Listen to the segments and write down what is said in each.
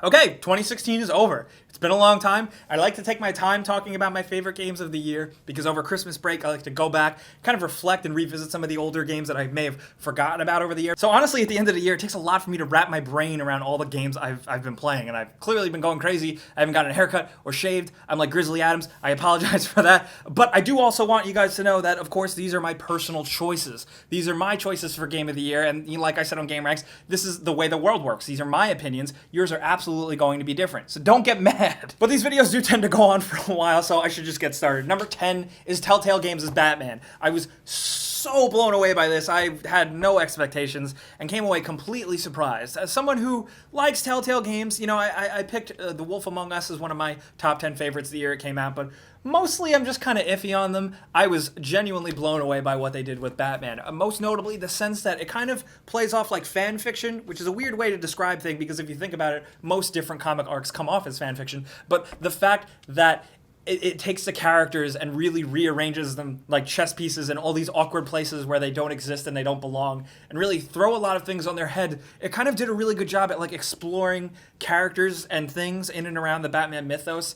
Okay, 2016 is over. It's been a long time. I like to take my time talking about my favorite games of the year because over Christmas break, I like to go back, kind of reflect and revisit some of the older games that I may have forgotten about over the year. So honestly, at the end of the year, it takes a lot for me to wrap my brain around all the games I've been playing, and I've clearly been going crazy. I haven't gotten a haircut or shaved. I'm like Grizzly Adams. I apologize for that. But I do also want you guys to know that, of course, these are my personal choices. These are my choices for Game of the Year, and like I said on Game Ranks, this is the way the world works. These are my opinions. Yours are absolutely going to be different. So don't get mad. But these videos do tend to go on for a while, so I should just get started. Number 10 is Telltale Games' Batman. I was so blown away by this. I had no expectations and came away completely surprised. As someone who likes Telltale Games, you know, I picked The Wolf Among Us as one of my top 10 favorites the year it came out, but mostly I'm just kind of iffy on them. I was genuinely blown away by what they did with Batman. Most notably, the sense that it kind of plays off like fan fiction, which is a weird way to describe things because if you think about it, most different comic arcs come off as fan fiction. But the fact that it takes the characters and really rearranges them like chess pieces in all these awkward places where they don't exist and they don't belong, and really throw a lot of things on their head. It kind of did a really good job at like exploring characters and things in and around the Batman mythos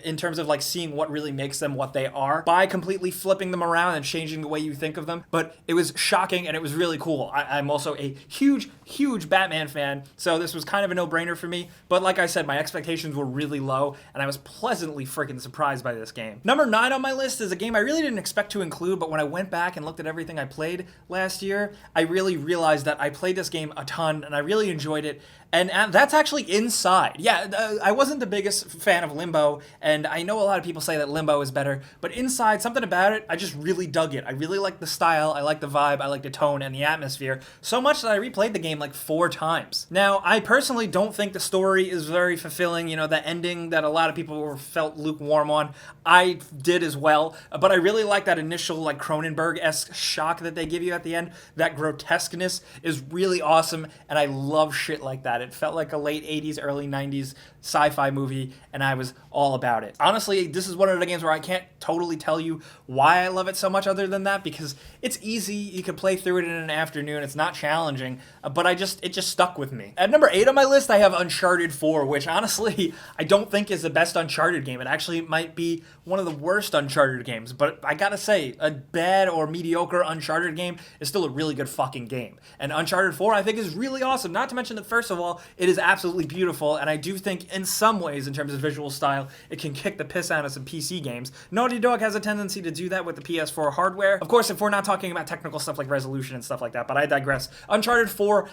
in terms of like seeing what really makes them what they are by completely flipping them around and changing the way you think of them. But it was shocking and it was really cool. I'm also a huge Batman fan, so this was kind of a no-brainer for me. But like I said, my expectations were really low and I was pleasantly freaking surprised by this game. Number 9 on my list is a game I really didn't expect to include, but when I went back and looked at everything I played last year, I really realized that I played this game a ton and I really enjoyed it. And that's actually Inside. Yeah, I wasn't the biggest fan of Limbo, and I know a lot of people say that Limbo is better, but Inside, something about it, I just really dug it. I really like the style, I like the vibe, I like the tone and the atmosphere, so much that I replayed the game like 4 times. Now, I personally don't think the story is very fulfilling. You know, the ending that a lot of people felt lukewarm on, I did as well, but I really like that initial like Cronenberg-esque shock that they give you at the end. That grotesqueness is really awesome, and I love shit like that. It felt like a late 80s, early 90s sci-fi movie, and I was all about it. Honestly, this is one of the games where I can't totally tell you why I love it so much other than that, because it's easy. You can play through it in an afternoon. It's not challenging, but it just stuck with me. At number 8 on my list, I have Uncharted 4, which honestly, I don't think is the best Uncharted game. It actually might be one of the worst Uncharted games, but I gotta say, a bad or mediocre Uncharted game is still a really good fucking game. And Uncharted 4, I think, is really awesome. Not to mention that, first of all, it is absolutely beautiful, and I do think in some ways, in terms of visual style, it can kick the piss out of some PC games. Naughty Dog has a tendency to do that with the PS4 hardware. Of course, if we're not talking about technical stuff like resolution and stuff like that, but I digress. Uncharted 4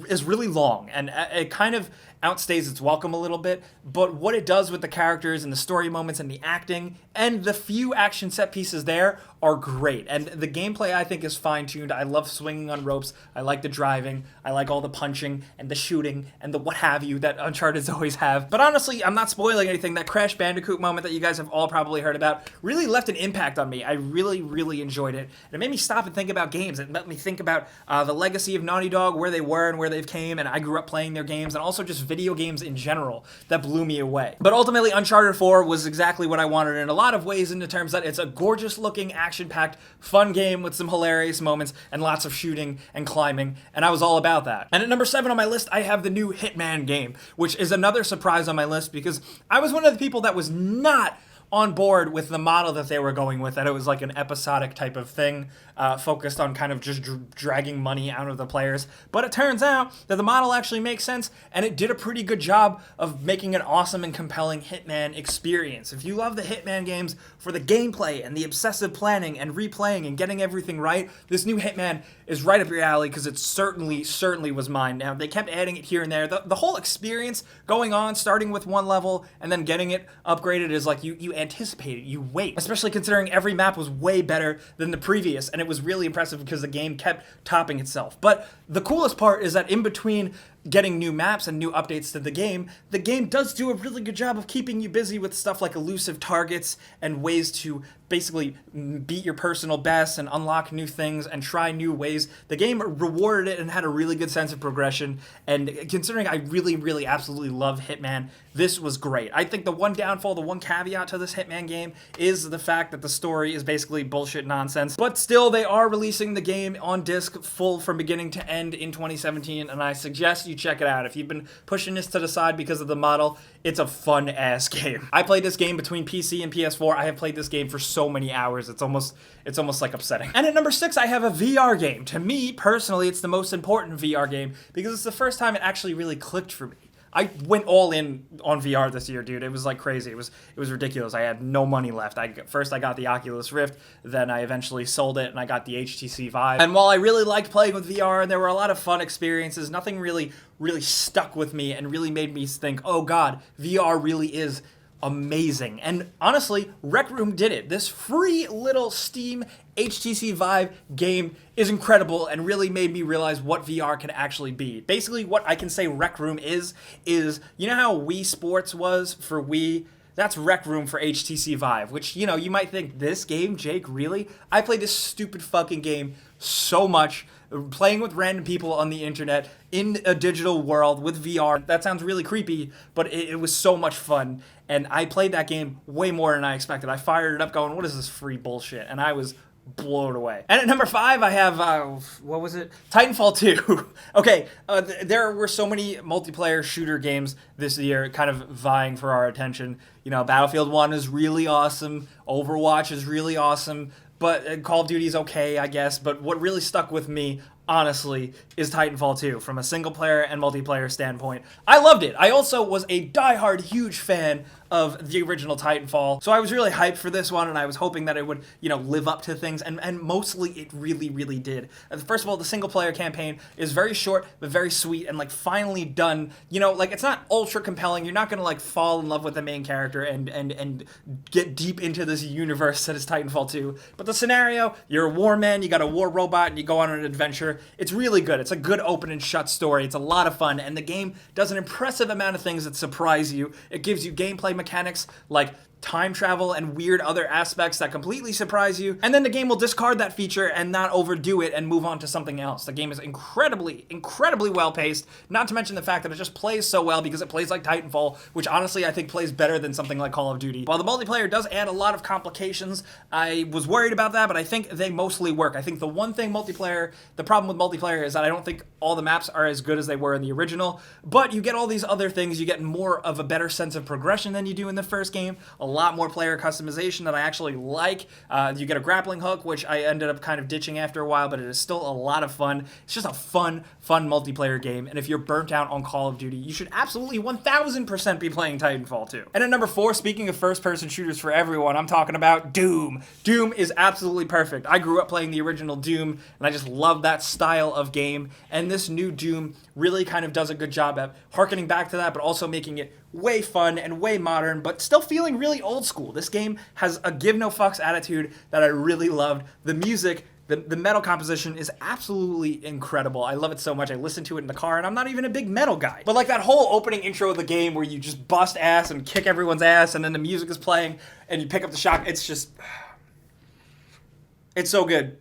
is really long, and it kind of outstays its welcome a little bit, but what it does with the characters and the story moments and the acting and the few action set pieces there are great. And the gameplay, I think, is fine-tuned. I love swinging on ropes. I like the driving. I like all the punching and the shooting and the what have you that Uncharted's always have. But honestly, I'm not spoiling anything. That Crash Bandicoot moment that you guys have all probably heard about really left an impact on me. I really enjoyed it. And it made me stop and think about games. It made me think about the legacy of Naughty Dog, where they were and where they've came, and I grew up playing their games, and also just video games in general that blew me away. But ultimately, Uncharted 4 was exactly what I wanted in a lot of ways, in the terms that it's a gorgeous-looking, action-packed, fun game with some hilarious moments and lots of shooting and climbing, and I was all about that. And at number 7 on my list, I have the new Hitman game, which is another surprise on my list because I was one of the people that was not on board with the model that they were going with, that it was like an episodic type of thing, focused on kind of just dragging money out of the players. But it turns out that the model actually makes sense, and it did a pretty good job of making an awesome and compelling Hitman experience. If you love the Hitman games for the gameplay and the obsessive planning and replaying and getting everything right, this new Hitman is right up your alley, because it certainly was mine. Now, they kept adding it here and there. The whole experience going on, starting with one level and then getting it upgraded, is like you anticipate it, you wait. Especially considering every map was way better than the previous, and it was really impressive because the game kept topping itself. But the coolest part is that in between getting new maps and new updates to the game does do a really good job of keeping you busy with stuff like elusive targets and ways to basically beat your personal best and unlock new things and try new ways. The game rewarded it and had a really good sense of progression, and considering I really absolutely love Hitman, this was great. I think the one downfall, the one caveat to this Hitman game is the fact that the story is basically bullshit nonsense, but still they are releasing the game on disc full from beginning to end in 2017, and I suggest you you check it out. If you've been pushing this to the side because of the model, it's a fun-ass game. I played this game between PC and PS4. I have played this game for so many hours. It's almost like upsetting. And at number 6, I have a VR game. To me, personally, it's the most important VR game because it's the first time it actually really clicked for me. I went all in on VR this year, dude. It was like crazy. It was ridiculous. I had no money left. First I got the Oculus Rift, then I eventually sold it and I got the HTC Vive. And while I really liked playing with VR and there were a lot of fun experiences, nothing really stuck with me and really made me think, oh God, VR really is amazing. And honestly, Recroom did it. This free little Steam HTC Vive game is incredible and really made me realize what VR can actually be. Basically, what I can say Recroom is you know how Wii Sports was for Wii? That's Recroom for HTC Vive, which, you know, you might think, this game, Jake, really? I played this stupid fucking game so much, playing with random people on the internet in a digital world with VR. That sounds really creepy, but it was so much fun. And I played that game way more than I expected. I fired it up going, what is this free bullshit? And I was blown away. And at number 5, I have, what was it? Titanfall 2. Okay, there were so many multiplayer shooter games this year kind of vying for our attention. You know, Battlefield 1 is really awesome. Overwatch is really awesome. But Call of Duty is okay, I guess. But what really stuck with me, honestly, is Titanfall 2 from a single player and multiplayer standpoint. I loved it. I also was a diehard huge fan of the original Titanfall. So I was really hyped for this one and I was hoping that it would, you know, live up to things and mostly it really, really did. First of all, the single player campaign is very short but very sweet and like finally done. You know, like it's not ultra compelling. You're not gonna like fall in love with the main character and get deep into this universe that is Titanfall 2. But the scenario, you're a war man, you got a war robot and you go on an adventure. It's really good. It's a good open and shut story. It's a lot of fun and the game does an impressive amount of things that surprise you. It gives you gameplay mechanics like time travel and weird other aspects that completely surprise you. And then the game will discard that feature and not overdo it and move on to something else. The game is incredibly, incredibly well paced, not to mention the fact that it just plays so well because it plays like Titanfall, which honestly I think plays better than something like Call of Duty. While the multiplayer does add a lot of complications, I was worried about that, but I think they mostly work. I think the problem with multiplayer is that I don't think all the maps are as good as they were in the original, but you get all these other things. You get more of a better sense of progression than you do in the first game, a lot more player customization that I actually like. You get a grappling hook, which I ended up kind of ditching after a while, but it is still a lot of fun. It's just a fun multiplayer game, and if you're burnt out on Call of Duty, you should absolutely 1000% be playing Titanfall 2. And at number 4, speaking of first-person shooters for everyone, I'm talking about Doom. Doom is absolutely perfect. I grew up playing the original Doom, and I just love that style of game, and this new Doom really kind of does a good job at harkening back to that, but also making it way fun and way modern, but still feeling really old school. This game has a give no fucks attitude that I really loved. The music, the metal composition is absolutely incredible. I love it so much. I listen to it in the car, and I'm not even a big metal guy. But like that whole opening intro of the game where you just bust ass and kick everyone's ass, and then the music is playing, and you pick up the shotgun, it's just... it's so good.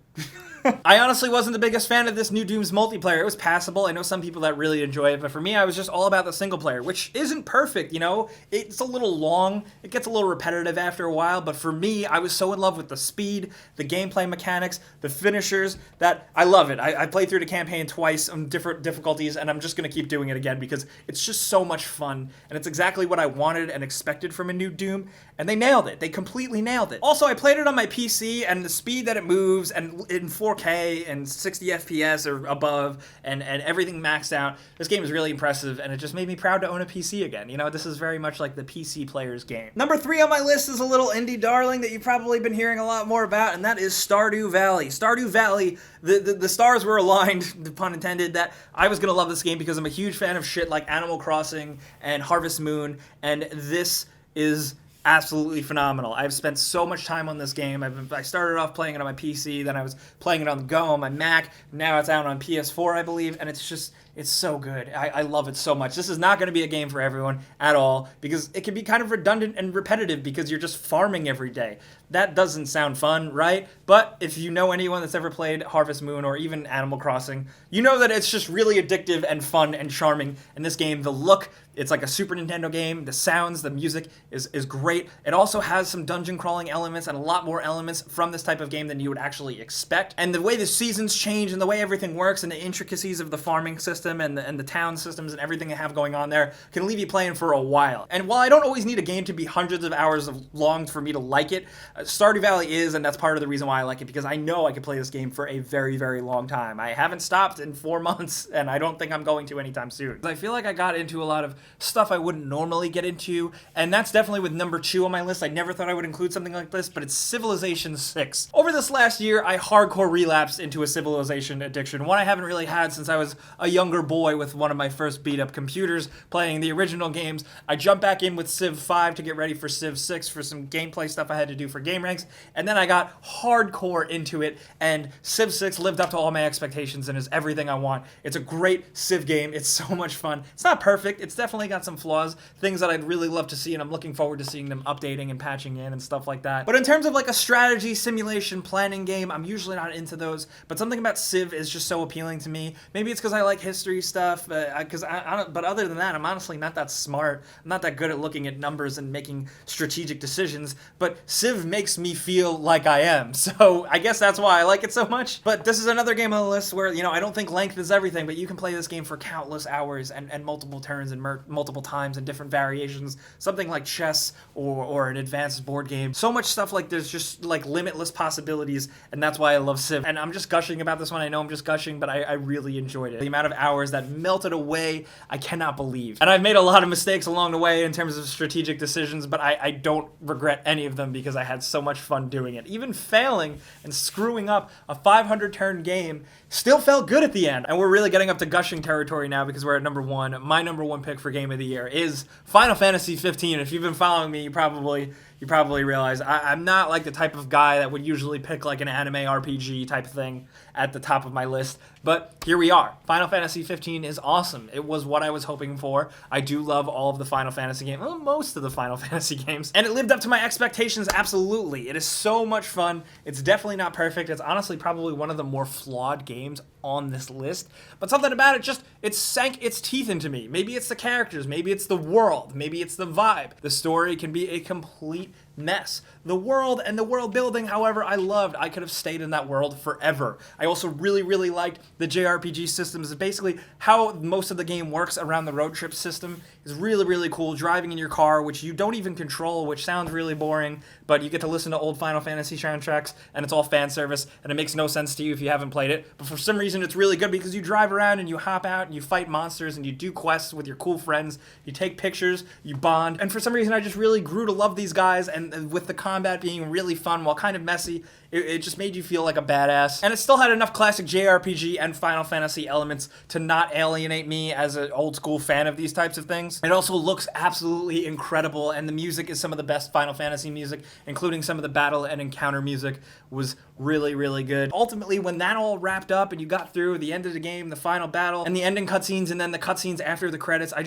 I honestly wasn't the biggest fan of this new Doom's multiplayer. It was passable. I know some people that really enjoy it, but for me, I was just all about the single player, which isn't perfect, you know? It's a little long. It gets a little repetitive after a while, but for me, I was so in love with the speed, the gameplay mechanics, the finishers, that I love it. I played through the campaign twice on different difficulties, and I'm just going to keep doing it again because it's just so much fun, and it's exactly what I wanted and expected from a new Doom, and they nailed it. They completely nailed it. Also, I played it on my PC, and the speed that it moves, and in 4K and 60 FPS or above, and everything maxed out. This game is really impressive, and it just made me proud to own a PC again. You know, this is very much like the PC player's game. Number 3 on my list is a little indie darling that you've probably been hearing a lot more about, and that is Stardew Valley. Stardew Valley, the stars were aligned, pun intended, that I was gonna love this game because I'm a huge fan of shit like Animal Crossing and Harvest Moon, and this is absolutely phenomenal. I've spent so much time on this game. I started off playing it on my PC, then I was playing it on the go on my Mac, now it's out on PS4, I believe, and it's so good. I love it so much. This is not going to be a game for everyone at all because it can be kind of redundant and repetitive because you're just farming every day. That doesn't sound fun, right? But if you know anyone that's ever played Harvest Moon or even Animal Crossing, you know that it's just really addictive and fun and charming. In this game, the look, it's like a Super Nintendo game. The sounds, the music is great. It also has some dungeon crawling elements and a lot more elements from this type of game than you would actually expect. And the way the seasons change and the way everything works and the intricacies of the farming system system and the town systems and everything they have going on there can leave you playing for a while. And while I don't always need a game to be hundreds of hours long for me to like it, Stardew Valley is, and that's part of the reason why I like it, because I know I can play this game for a very, very long time. I haven't stopped in 4 months, and I don't think I'm going to anytime soon. I feel like I got into a lot of stuff I wouldn't normally get into, and that's definitely with number 2 on my list. I never thought I would include something like this, but it's Civilization 6. Over this last year, I hardcore relapsed into a Civilization addiction, one I haven't really had since I was a younger boy with one of my first beat-up computers playing the original games. I jumped back in with Civ 5 to get ready for Civ 6 for some gameplay stuff I had to do for game ranks, and then I got hardcore into it, and Civ 6 lived up to all my expectations and is everything I want. It's a great Civ game. It's so much fun. It's not perfect. It's definitely got some flaws, things that I'd really love to see, and I'm looking forward to seeing them updating and patching in and stuff like that. But in terms of like a strategy, simulation, planning game, I'm usually not into those, but something about Civ is just so appealing to me. Maybe it's because I like history stuff, but other than that, I'm honestly not that smart. I'm not that good at looking at numbers and making strategic decisions, but Civ makes me feel like I am, so I guess that's why I like it so much. But this is another game on the list where, you know, I don't think length is everything, but you can play this game for countless hours and multiple turns and multiple times and different variations. Something like chess or an advanced board game. So much stuff, like there's just like limitless possibilities, and that's why I love Civ. And I'm just gushing about this one. I know I'm just gushing, but I really enjoyed it. The amount of hours that melted away, I cannot believe. And I've made a lot of mistakes along the way in terms of strategic decisions, but I don't regret any of them because I had so much fun doing it. Even failing and screwing up a 500 turn game still felt good at the end. And we're really getting up to gushing territory now because we're at number 1. My number 1 pick for game of the year is Final Fantasy 15. If you've been following me, you probably realize I'm not like the type of guy that would usually pick like an anime RPG type thing at the top of my list, but here we are. Final Fantasy 15 is awesome. It was what I was hoping for. I do love all of the Final Fantasy games, well, most of the Final Fantasy games, and it lived up to my expectations absolutely. It is so much fun. It's definitely not perfect. It's honestly probably one of the more flawed games on this list, but something about it just, it sank its teeth into me. Maybe it's the characters, maybe it's the world, maybe it's the vibe. The story can be a complete mess. The world and the world building, however, I loved. I could have stayed in that world forever. I also really, really liked the JRPG systems. Basically, how most of the game works around the road trip system is really, really cool. Driving in your car, which you don't even control, which sounds really boring, but you get to listen to old Final Fantasy soundtracks, and it's all fan service, and it makes no sense to you if you haven't played it. But for some reason, it's really good because you drive around and you hop out and you fight monsters and you do quests with your cool friends. You take pictures, you bond, and for some reason, I just really grew to love these guys, and with the combat being really fun while kind of messy, it just made you feel like a badass. And it still had enough classic JRPG and Final Fantasy elements to not alienate me as an old school fan of these types of things. It also looks absolutely incredible, and the music is some of the best Final Fantasy music, including some of the battle and encounter music was really, really good. Ultimately, when that all wrapped up and you got through the end of the game, the final battle, and the ending cutscenes, and then the cutscenes after the credits, I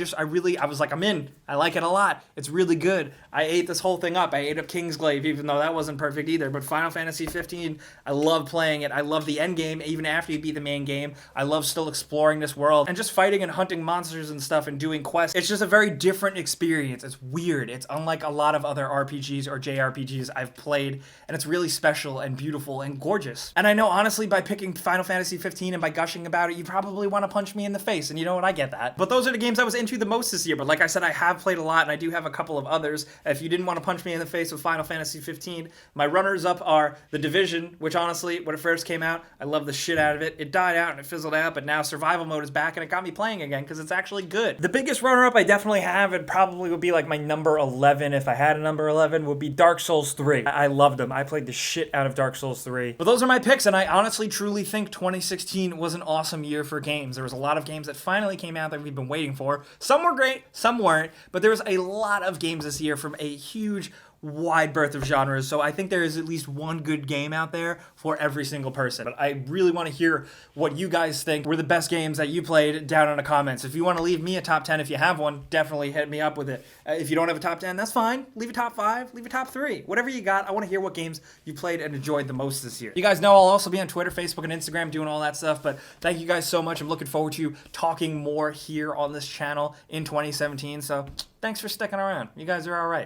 was like, I'm in. I like it a lot. It's really good. I ate this whole thing up. I ate up Kingsglaive, even though that wasn't perfect either, but Final Fantasy 15, I love playing it. I love the end game, even after you beat the main game. I love still exploring this world and just fighting and hunting monsters and stuff and doing quests. It's just a very different experience. It's weird. It's unlike a lot of other RPGs or JRPGs I've played, and it's really special and beautiful and gorgeous. And I know, honestly, by picking Final Fantasy 15 and by gushing about it, you probably want to punch me in the face, and you know what? I get that. But those are the games I was into the most this year. But like I said, I have played a lot, and I do have a couple of others. If you didn't want to punch me in the face with Final Fantasy 15, my runners-up are The Division, which honestly, when it first came out, I loved the shit out of it. It died out and it fizzled out, but now survival mode is back, and it got me playing again because it's actually good. The biggest runner-up I definitely have, and probably would be like my number 11 if I had a number 11, would be Dark Souls 3. I loved them. I played the shit out of Dark Souls 3. But those are my picks, and I honestly truly think 2016 was an awesome year for games. There was a lot of games that finally came out that we've been waiting for. Some were great, some weren't, but there was a lot of games this year from a huge wide berth of genres, so I think there is at least one good game out there for every single person. But I really want to hear what you guys think were the best games that you played down in the comments. If you want to leave me a top 10, if you have one, definitely hit me up with it. If you don't have a top 10, that's fine. Leave a top 5, leave a top 3. Whatever you got, I want to hear what games you played and enjoyed the most this year. You guys know I'll also be on Twitter, Facebook, and Instagram doing all that stuff, but thank you guys so much. I'm looking forward to talking more here on this channel in 2017, so thanks for sticking around. You guys are all right.